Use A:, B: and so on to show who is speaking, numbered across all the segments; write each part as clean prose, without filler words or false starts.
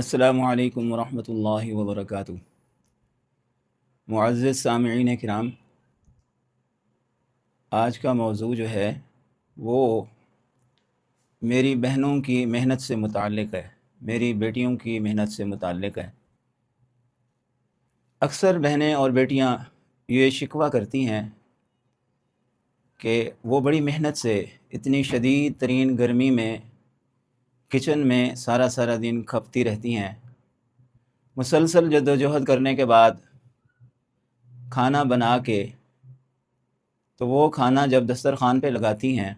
A: السلام علیکم ورحمۃ اللہ وبرکاتہ۔ معزز سامعین کرام، آج کا موضوع جو ہے وہ میری بہنوں کی محنت سے متعلق ہے، میری بیٹیوں کی محنت سے متعلق ہے۔ اکثر بہنیں اور بیٹیاں یہ شکوہ کرتی ہیں کہ وہ بڑی محنت سے اتنی شدید ترین گرمی میں کچن میں سارا دن کھپتی رہتی ہیں، مسلسل جد و جہد کرنے کے بعد کھانا بنا کے تو وہ کھانا جب دسترخوان پہ لگاتی ہیں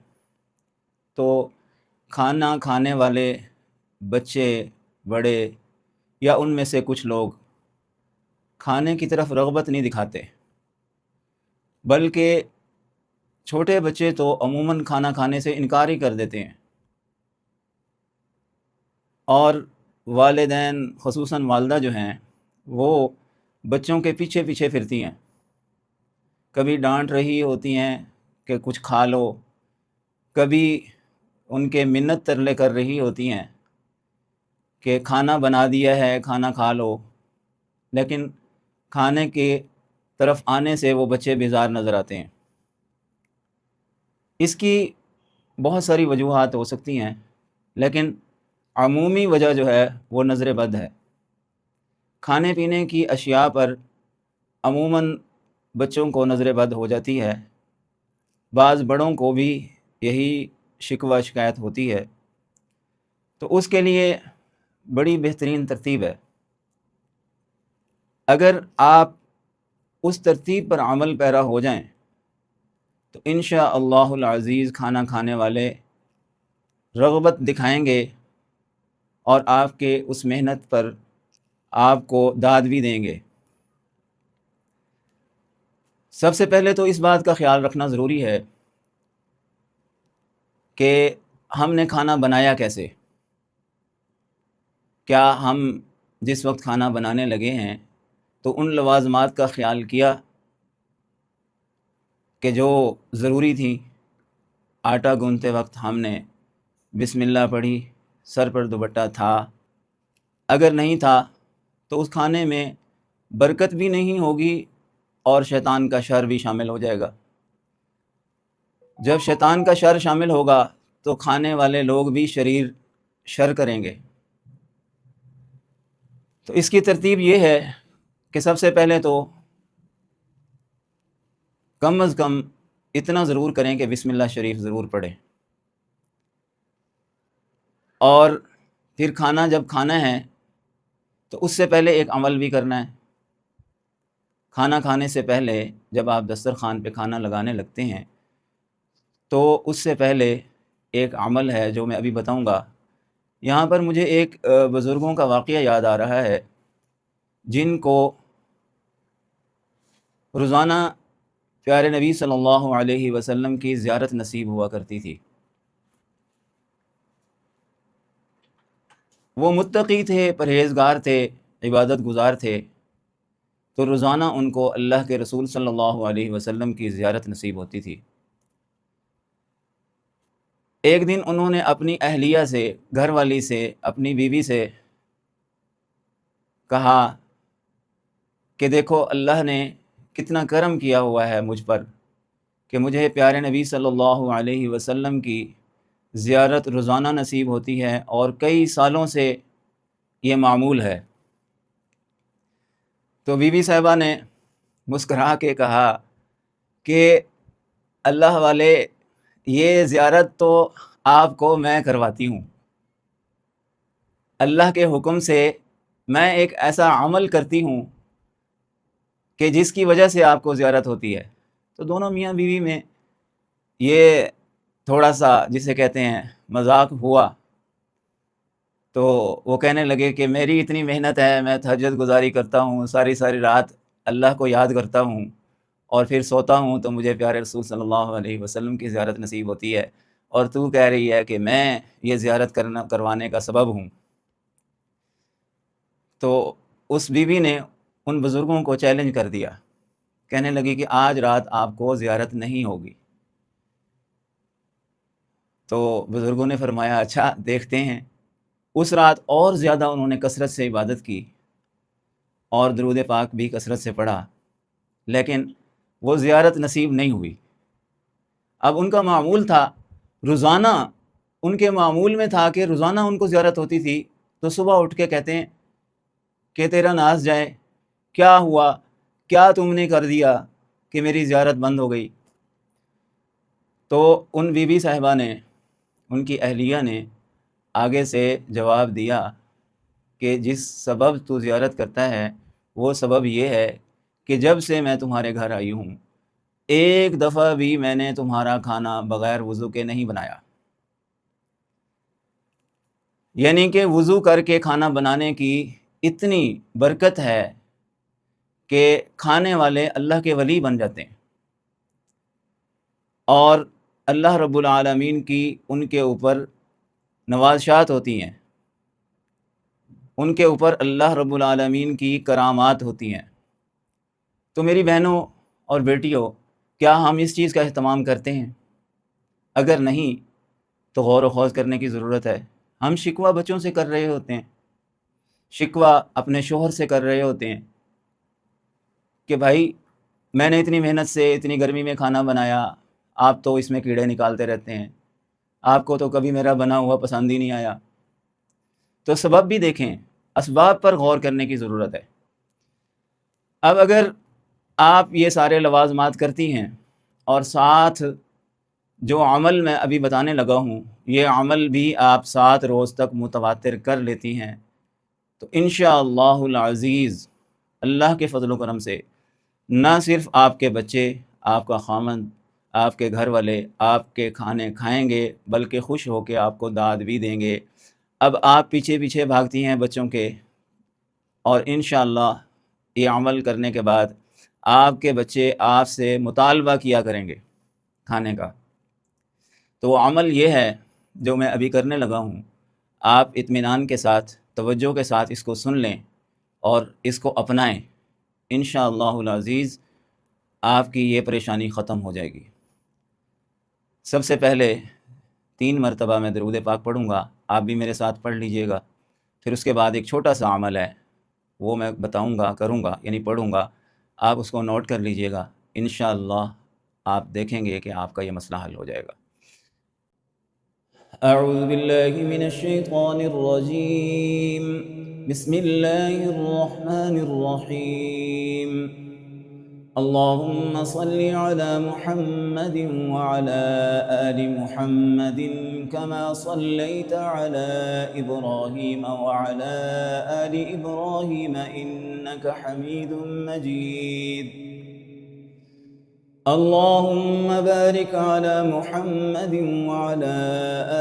A: تو کھانا کھانے والے بچے، بڑے یا ان میں سے کچھ لوگ کھانے کی طرف رغبت نہیں دکھاتے، بلکہ چھوٹے بچے تو عموماً کھانا کھانے سے انکار ہی کر دیتے ہیں، اور والدین خصوصاً والدہ جو ہیں وہ بچوں کے پیچھے پیچھے پھرتی ہیں، کبھی ڈانٹ رہی ہوتی ہیں کہ کچھ کھا لو، کبھی ان کے منت ترلے کر رہی ہوتی ہیں کہ کھانا بنا دیا ہے کھانا کھا لو، لیکن کھانے کی طرف آنے سے وہ بچے بیزار نظر آتے ہیں۔ اس کی بہت ساری وجوہات ہو سکتی ہیں، لیکن عمومی وجہ جو ہے وہ نظر بد ہے۔ کھانے پینے کی اشیاء پر عموماً بچوں کو نظر بد ہو جاتی ہے، بعض بڑوں کو بھی یہی شکوہ شکایت ہوتی ہے، تو اس کے لیے بڑی بہترین ترتیب ہے۔ اگر آپ اس ترتیب پر عمل پیرا ہو جائیں تو انشاءاللہ العزیز کھانا کھانے والے رغبت دکھائیں گے اور آپ کے اس محنت پر آپ کو داد بھی دیں گے۔ سب سے پہلے تو اس بات کا خیال رکھنا ضروری ہے کہ ہم نے کھانا بنایا کیسے۔ کیا ہم جس وقت کھانا بنانے لگے ہیں تو ان لوازمات کا خیال کیا کہ جو ضروری تھی؟ آٹا گوندتے وقت ہم نے بسم اللہ پڑھی، سر پر دوپٹہ تھا؟ اگر نہیں تھا تو اس کھانے میں برکت بھی نہیں ہوگی اور شیطان کا شر بھی شامل ہو جائے گا۔ جب شیطان کا شر شامل ہوگا تو کھانے والے لوگ بھی شر کریں گے۔ تو اس کی ترتیب یہ ہے کہ سب سے پہلے تو کم از کم اتنا ضرور کریں کہ بسم اللہ شریف ضرور پڑھیں، اور پھر کھانا جب کھانا ہے تو اس سے پہلے ایک عمل بھی کرنا ہے۔ کھانا کھانے سے پہلے جب آپ دسترخوان پہ کھانا لگانے لگتے ہیں تو اس سے پہلے ایک عمل ہے جو میں ابھی بتاؤں گا۔ یہاں پر مجھے ایک بزرگوں کا واقعہ یاد آ رہا ہے جن کو روزانہ پیارے نبی صلی اللہ علیہ وسلم کی زیارت نصیب ہوا کرتی تھی۔ وہ متقی تھے، پرہیزگار تھے، عبادت گزار تھے، تو روزانہ ان کو اللہ کے رسول صلی اللہ علیہ وسلم کی زیارت نصیب ہوتی تھی۔ ایک دن انہوں نے اپنی اہلیہ سے، گھر والی سے، اپنی بیوی سے کہا کہ دیکھو اللہ نے کتنا کرم کیا ہوا ہے مجھ پر کہ مجھے پیارے نبی صلی اللہ علیہ وسلم کی زیارت روزانہ نصیب ہوتی ہے، اور کئی سالوں سے یہ معمول ہے۔ تو بی بی صاحبہ نے مسکرا کے کہا کہ اللہ والے، یہ زیارت تو آپ کو میں کرواتی ہوں، اللہ کے حکم سے میں ایک ایسا عمل کرتی ہوں کہ جس کی وجہ سے آپ کو زیارت ہوتی ہے۔ تو دونوں میاں بیوی میں یہ تھوڑا سا جسے کہتے ہیں مذاق ہوا، تو وہ کہنے لگے کہ میری اتنی محنت ہے، میں تہجد گزاری کرتا ہوں، ساری رات اللہ کو یاد کرتا ہوں، اور پھر سوتا ہوں تو مجھے پیارے رسول صلی اللہ علیہ وسلم کی زیارت نصیب ہوتی ہے، اور تو کہہ رہی ہے کہ میں یہ زیارت کروانے کا سبب ہوں۔ تو اس بیوی نے ان بزرگوں کو چیلنج کر دیا، کہنے لگی کہ آج رات آپ کو زیارت نہیں ہوگی۔ تو بزرگوں نے فرمایا اچھا دیکھتے ہیں۔ اس رات اور زیادہ انہوں نے کثرت سے عبادت کی اور درود پاک بھی کثرت سے پڑھا، لیکن وہ زیارت نصیب نہیں ہوئی۔ اب ان کا معمول تھا روزانہ، ان کے معمول میں تھا کہ روزانہ ان کو زیارت ہوتی تھی، تو صبح اٹھ کے کہتے ہیں کہ تیرا ناز جائے، کیا ہوا، کیا تم نے کر دیا کہ میری زیارت بند ہو گئی؟ تو ان بی بی صاحبہ نے، ان کی اہلیہ نے آگے سے جواب دیا کہ جس سبب تو زیارت کرتا ہے وہ سبب یہ ہے کہ جب سے میں تمہارے گھر آئی ہوں ایک دفعہ بھی میں نے تمہارا کھانا بغیر وضو کے نہیں بنایا۔ یعنی کہ وضو کر کے کھانا بنانے کی اتنی برکت ہے کہ کھانے والے اللہ کے ولی بن جاتے ہیں، اور اللہ رب العالمین کی ان کے اوپر نوازشات ہوتی ہیں، ان کے اوپر اللہ رب العالمین کی کرامات ہوتی ہیں۔ تو میری بہنوں اور بیٹیوں، کیا ہم اس چیز کا اہتمام کرتے ہیں؟ اگر نہیں تو غور و خوض کرنے کی ضرورت ہے۔ ہم شکوہ بچوں سے کر رہے ہوتے ہیں، شکوہ اپنے شوہر سے کر رہے ہوتے ہیں کہ بھائی میں نے اتنی محنت سے اتنی گرمی میں کھانا بنایا، آپ تو اس میں کیڑے نکالتے رہتے ہیں، آپ کو تو کبھی میرا بنا ہوا پسند ہی نہیں آیا۔ تو سبب بھی دیکھیں، اسباب پر غور کرنے کی ضرورت ہے۔ اب اگر آپ یہ سارے لوازمات کرتی ہیں اور ساتھ جو عمل میں ابھی بتانے لگا ہوں یہ عمل بھی آپ 7 روز تک متواتر کر لیتی ہیں، تو انشاءاللہ العزیز اللہ کے فضل و کرم سے نہ صرف آپ کے بچے، آپ کا خامند، آپ کے گھر والے آپ کے کھانے کھائیں گے بلکہ خوش ہو کے آپ کو داد بھی دیں گے۔ اب آپ پیچھے پیچھے بھاگتی ہیں بچوں کے، اور انشاءاللہ یہ عمل کرنے کے بعد آپ کے بچے آپ سے مطالبہ کیا کریں گے کھانے کا۔ تو وہ عمل یہ ہے جو میں ابھی کرنے لگا ہوں، آپ اطمینان کے ساتھ، توجہ کے ساتھ اس کو سن لیں اور اس کو اپنائیں، انشاءاللہ العزیز آپ کی یہ پریشانی ختم ہو جائے گی۔ سب سے پہلے 3 مرتبہ میں درود پاک پڑھوں گا، آپ بھی میرے ساتھ پڑھ لیجئے گا۔ پھر اس کے بعد ایک چھوٹا سا عمل ہے وہ میں بتاؤں گا، کروں گا، یعنی پڑھوں گا، آپ اس کو نوٹ کر لیجئے گا، انشاءاللہ آپ دیکھیں گے کہ آپ کا یہ مسئلہ حل ہو جائے گا۔ اعوذ باللہ من الشیطان الرجیم، بسم اللہ الرحمن الرحیم، اللهم صل على محمد وعلى آل محمد كما صليت على إبراهيم وعلى آل إبراهيم إنك حميد مجيد، اللهم بارك على محمد وعلى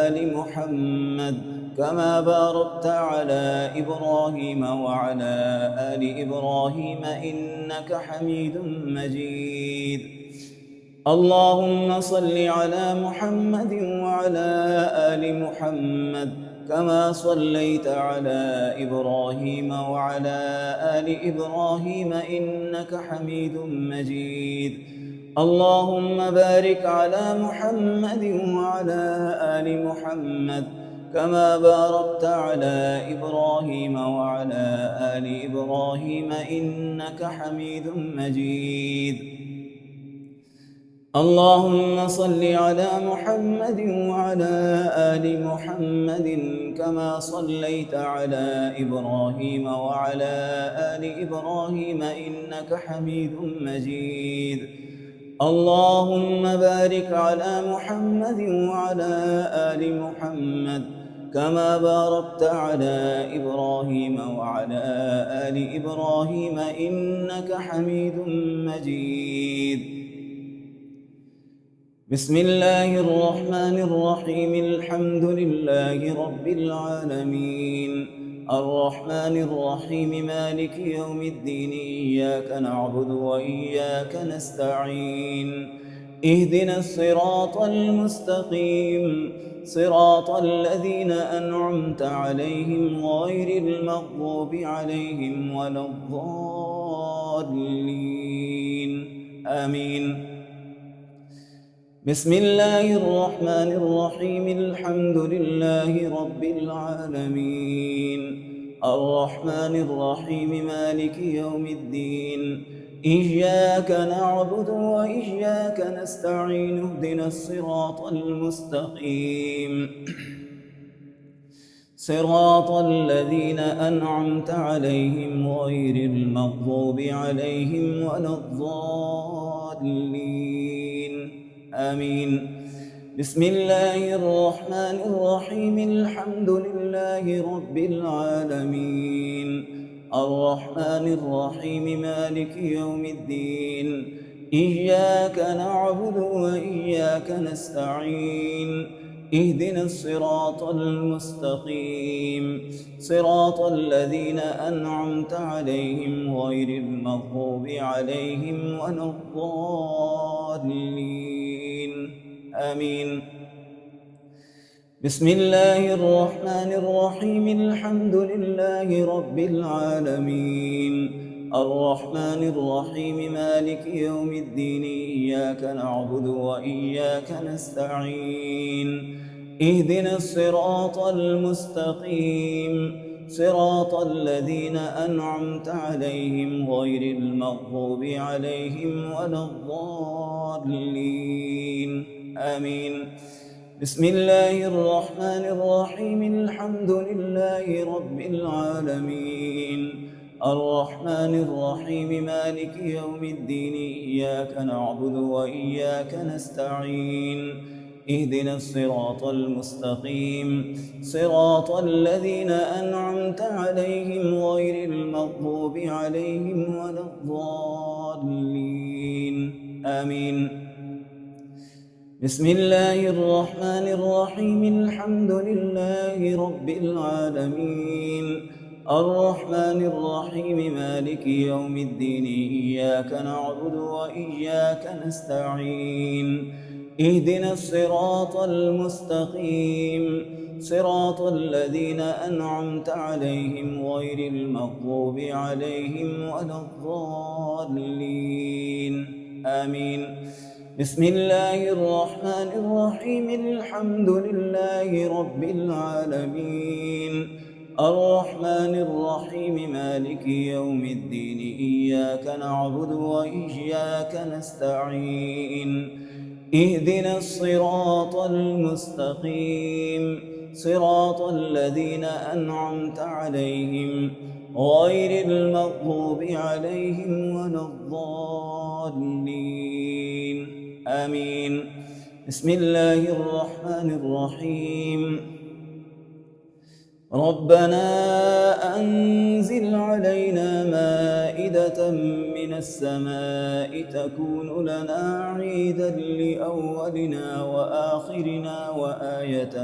A: آل محمد كما باركت على إبراهيم وعلى آل إبراهيم إنك حميد مجيد، اللهم صل على محمد وعلى آل محمد كما صليت على إبراهيم وعلى آل إبراهيم إنك حميد مجيد، اللهم بارك على محمد وعلى آل محمد كما باركت على إبراهيم وعلى آل إبراهيم إنك حميد مجيد، اللهم صل على محمد وعلى آل محمد كما صليت على إبراهيم وعلى آل إبراهيم إنك حميد مجيد، اللهم بارك على محمد وعلى آل محمد كما باركت على إبراهيم وعلى آل إبراهيم إنك حميد مجيد، بسم الله الرحمن الرحيم، الحمد لله رب العالمين، الرحمن الرحيم، مالك يوم الدين، إياك نعبد وإياك نستعين، اهدنا الصراط المستقيم، صراط الذين أنعمت عليهم غير المغضوب عليهم ولا الضالين، آمين۔ بسم الله الرحمن الرحيم. الحمد لله رب العالمين، الرحمن الرحيم، مالك يوم الدين. إياك نعبد وإياك نستعين، اهدنا الصراط المستقيم، صراط الذين أنعمت عليهم غير المغضوب عليهم ولا الضالين، آمين. بسم الله الرحمن الرحيم. الحمد لله رب العالمين، الرحمن الرحيم، مالك يوم الدين. إياك نعبد وإياك نستعين، اهدنا الصراط المستقيم، صراط الذين أنعمت عليهم غير المغضوب عليهم ولا الضالين، آمين. بسم الله الرحمن الرحيم. الحمد لله رب العالمين، الرحمن الرحيم، مالك يوم الدين. إياك نعبد وإياك نستعين، اهدنا الصراط المستقيم، صراط الذين أنعمت عليهم غير المغضوب عليهم ولا الضالين، آمين. بسم الله الرحمن الرحيم. الحمد لله رب العالمين، الرحمن الرحيم، مالك يوم الدين. إياك نعبد وإياك نستعين، اهدنا الصراط المستقيم، صراط الذين أنعمت عليهم غير المغضوب عليهم ولا الضالين، آمين. بسم الله الرحمن الرحيم. الحمد لله رب العالمين، الرحمن الرحيم، مالك يوم الدين. إياك نعبد وإياك نستعين، اهدنا الصراط المستقيم، صراط الذين أنعمت عليهم غير المغضوب عليهم ولا الضالين، آمين. بسم الله الرحمن الرحيم. الحمد لله رب العالمين، الرحمن الرحيم، مالك يوم الدين. إياك نعبد وإياك نستعين، اهدنا الصراط المستقيم، صراط الذين أنعمت عليهم غير المغضوب عليهم ولا الضالين، آمين. بسم الله الرحمن الرحيم. ربنا أنزل علينا مائدة من السماء تكون لنا عيدا لأولنا وآخرنا وآية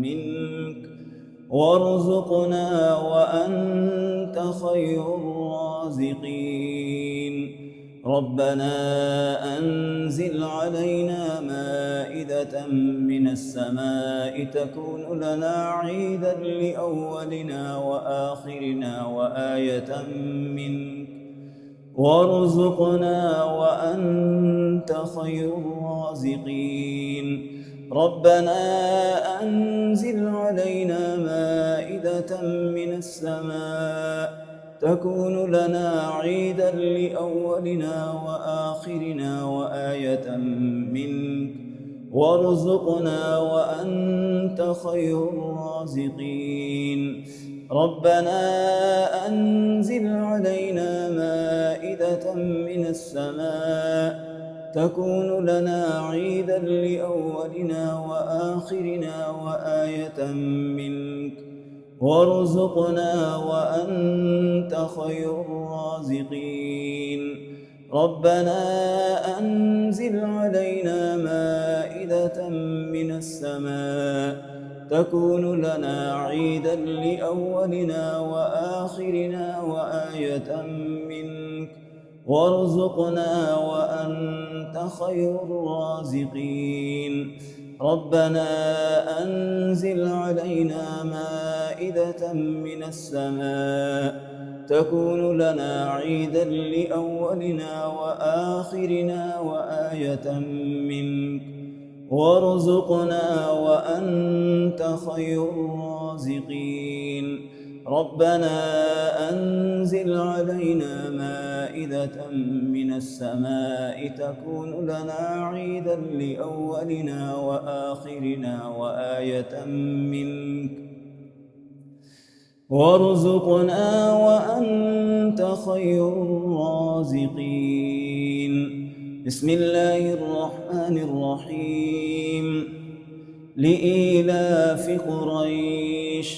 A: منك، وارزقنا وأنت خير الرازقين. ربنا أنزل علينا مائدة من السماء تكون لنا عيدا لأولنا وآخرنا وآية منك، وارزقنا وأنت خير الرازقين. ربنا أنزل علينا مائدة من السماء تكون لنا عيدا لأولنا وآخرنا وآية منك، وارزقنا وأنت خير الرازقين. ربنا أنزل علينا مائدة من السماء تكون لنا عيدا لأولنا وآخرنا وآية منك، وارزقنا وأنت خير الرازقين. ربنا أنزل علينا مائدة من السماء تكون لنا عيدا لأولنا وآخرنا وآية منك، وارزقنا وأنت خير الرازقين. ربنا أنزل علينا مائدة من السماء تكون لنا عيدا لأولنا وآخرنا وآية منك، وارزقنا وأنت خير الرازقين. ربنا أنزل علينا مائدة من السماء تكون لنا عيدا لأولنا وآخرنا وآية منك، وارزقنا وأنت خير الرازقين. بسم الله الرحمن الرحيم. لإيلاف قريش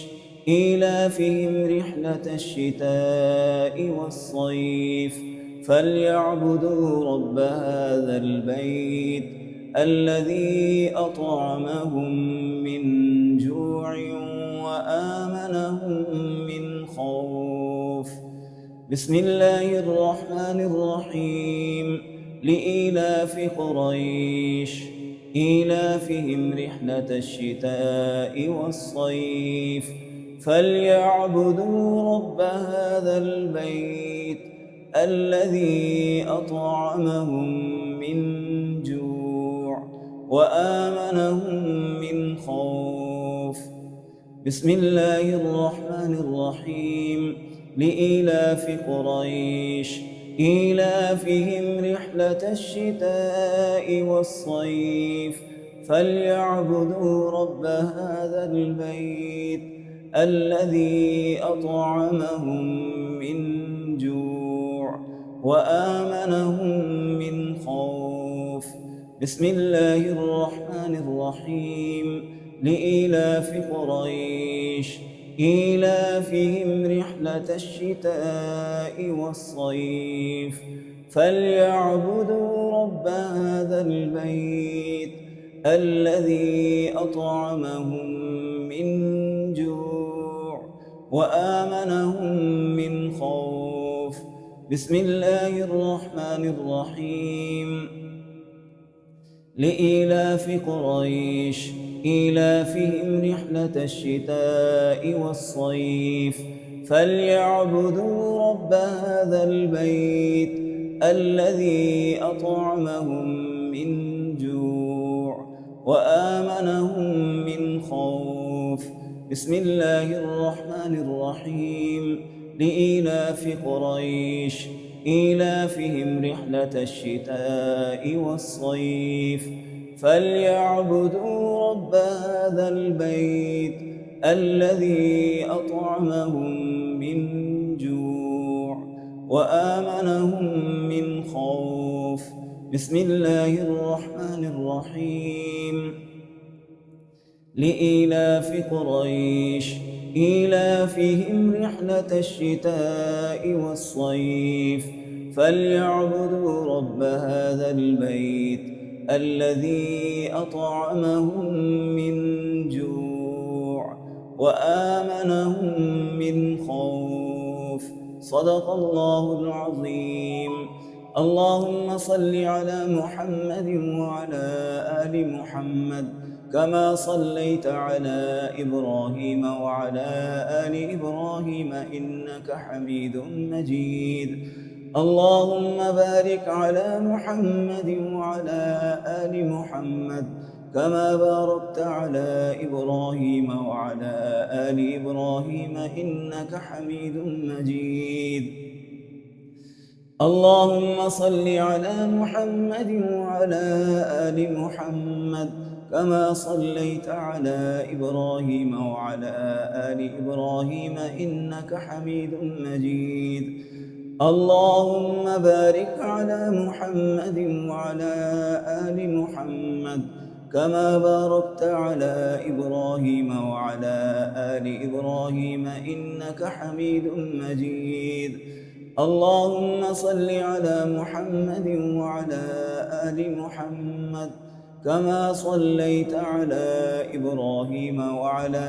A: إيلافهم رحلة الشتاء والصيف فليعبدوا رب هذا البيت الذي أطعمهم من جوع وآمنهم من خوف. بسم الله الرحمن الرحيم. لإيلاف قريش إيلافهم رحلة الشتاء والصيف فليعبدوا رب هذا البيت الذي أطعمهم من جوع وآمنهم من خوف. بسم الله الرحمن الرحيم. لإيلاف قريش إيلافهم رحلة الشتاء والصيف فليعبدوا رب هذا البيت الذي أطعمهم من جوع وآمنهم من خوف. بسم الله الرحمن الرحيم. لإيلاف قريش إيلافهم رحلة الشتاء والصيف فليعبدوا رب هذا البيت الذي أطعمهم من جوع وآمنهم من خوف. بسم الله الرحمن الرحيم. لإيلاف قريش إيلافهم رحلة الشتاء والصيف فليعبدوا رب هذا البيت الذي أطعمهم من جوع وآمنهم من خوف. بسم الله الرحمن الرحيم. لإيلاف قريش إيلافهم رحلة الشتاء والصيف فليعبدوا رب هذا البيت الذي أطعمهم من جوع وآمنهم من خوف. بسم الله الرحمن الرحيم. لإيلاف قريش إيلافهم رحلة الشتاء والصيف فليعبدوا رب هذا البيت الذي أطعمهم من جوع وآمنهم من خوف. صدق الله العظيم. اللهم صل على محمد وعلى آل محمد كما صليت على إبراهيم وعلى آل إبراهيم إنك حميد مجيد. اللهم بارك على محمد وعلى آل محمد كما باركت على إبراهيم وعلى آل إبراهيم إنك حميد مجيد. اللهم صل على محمد وعلى آل محمد كما صليت على إبراهيم وعلى آل إبراهيم إنك حميد مجيد. اللهم بارك على محمد وعلى آل محمد كما باركت على إبراهيم وعلى آل إبراهيم إنك حميد مجيد. اللهم صل على محمد وعلى آل محمد كما صليت على إبراهيم وعلى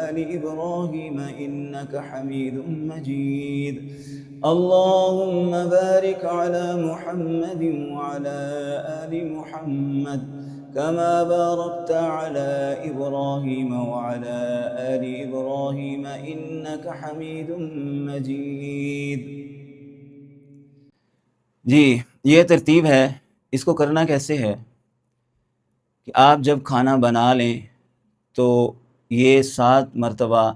A: آل إبراهيم إنك حميد مجيد. اللهم بارك على محمد وعلى آل محمد كما باركت على إبراهيم وعلى آل إبراهيم إنك حميد مجيد. जी, ये तरतीब है. इसको करना कैसे है? کہ آپ جب کھانا بنا لیں تو یہ 7 مرتبہ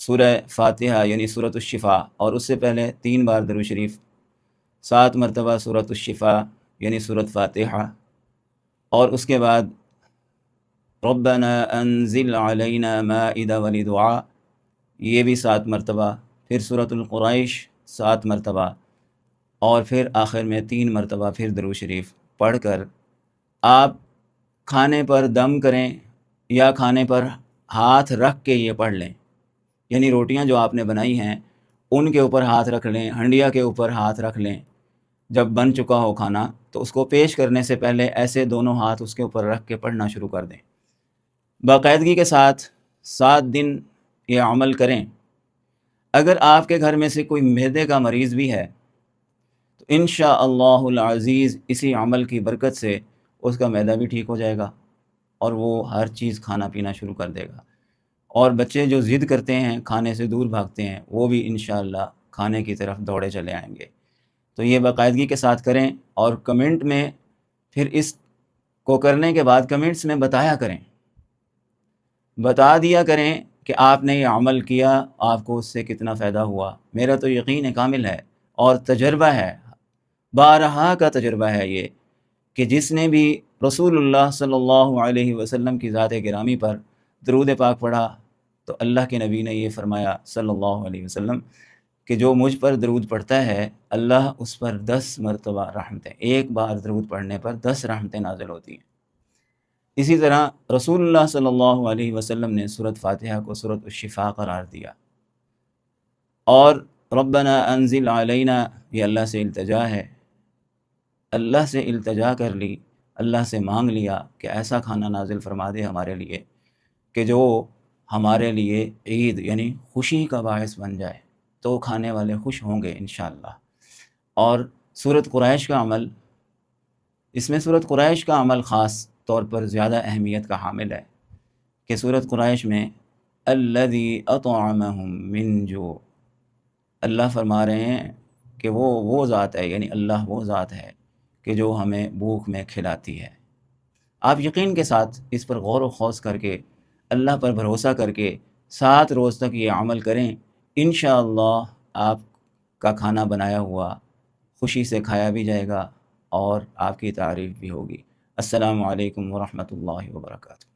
A: سورہ فاتحہ یعنی سورۃ الشفا، اور اس سے پہلے 3 بار درود شریف، 7 مرتبہ سورۃ الشفا یعنی سورۃ فاتحہ، اور اس کے بعد ربنا انزل علینا مائدہ والی دعا، یہ بھی 7 مرتبہ، پھر سورۃ القریش 7 مرتبہ، اور پھر آخر میں 3 مرتبہ پھر درود شریف پڑھ کر آپ کھانے پر دم کریں یا کھانے پر ہاتھ رکھ کے یہ پڑھ لیں، یعنی روٹیاں جو آپ نے بنائی ہیں ان کے اوپر ہاتھ رکھ لیں، ہنڈیا کے اوپر ہاتھ رکھ لیں، جب بن چکا ہو کھانا تو اس کو پیش کرنے سے پہلے ایسے دونوں ہاتھ اس کے اوپر رکھ کے پڑھنا شروع کر دیں۔ باقاعدگی کے ساتھ 7 دن یہ عمل کریں۔ اگر آپ کے گھر میں سے کوئی معدے کا مریض بھی ہے تو انشاءاللہ العزیز اسی عمل کی برکت سے اس کا معدہ بھی ٹھیک ہو جائے گا اور وہ ہر چیز کھانا پینا شروع کر دے گا، اور بچے جو ضد کرتے ہیں، کھانے سے دور بھاگتے ہیں، وہ بھی انشاءاللہ کھانے کی طرف دوڑے چلے آئیں گے۔ تو یہ باقاعدگی کے ساتھ کریں، اور کمنٹ میں پھر اس کو کرنے کے بعد کمنٹس میں بتایا کریں، بتا دیا کریں کہ آپ نے یہ عمل کیا، آپ کو اس سے کتنا فائدہ ہوا۔ میرا تو یقین کامل ہے اور تجربہ ہے، بارہا کا تجربہ ہے یہ، کہ جس نے بھی رسول اللہ صلی اللہ علیہ وسلم کی ذات گرامی پر درود پاک پڑھا تو اللہ کے نبی نے یہ فرمایا صلی اللہ علیہ وسلم کہ جو مجھ پر درود پڑھتا ہے اللہ اس پر 10 مرتبہ رحمتیں، ایک بار درود پڑھنے پر 10 رحمتیں نازل ہوتی ہیں۔ اسی طرح رسول اللہ صلی اللہ علیہ وسلم نے سورۃ فاتحہ کو سورۃ الشفا قرار دیا، اور ربنا انزل علینا یہ اللہ سے التجا ہے، اللہ سے التجا کر لی، اللہ سے مانگ لیا کہ ایسا کھانا نازل فرما دے ہمارے لیے کہ جو ہمارے لیے عید یعنی خوشی کا باعث بن جائے، تو کھانے والے خوش ہوں گے انشاءاللہ۔ اور سورۃ قریش کا عمل، اس میں سورۃ قریش کا عمل خاص طور پر زیادہ اہمیت کا حامل ہے کہ سورۃ قریش میں الذی اطعمہم من جوع، اللہ فرما رہے ہیں کہ وہ ذات ہے، یعنی اللہ وہ ذات ہے کہ جو ہمیں بھوک میں کھلاتی ہے۔ آپ یقین کے ساتھ اس پر غور و خوض کر کے، اللہ پر بھروسہ کر کے 7 روز تک یہ عمل کریں، انشاءاللہ آپ کا کھانا بنایا ہوا خوشی سے کھایا بھی جائے گا اور آپ کی تعریف بھی ہوگی۔ السلام علیکم ورحمۃ اللہ وبرکاتہ۔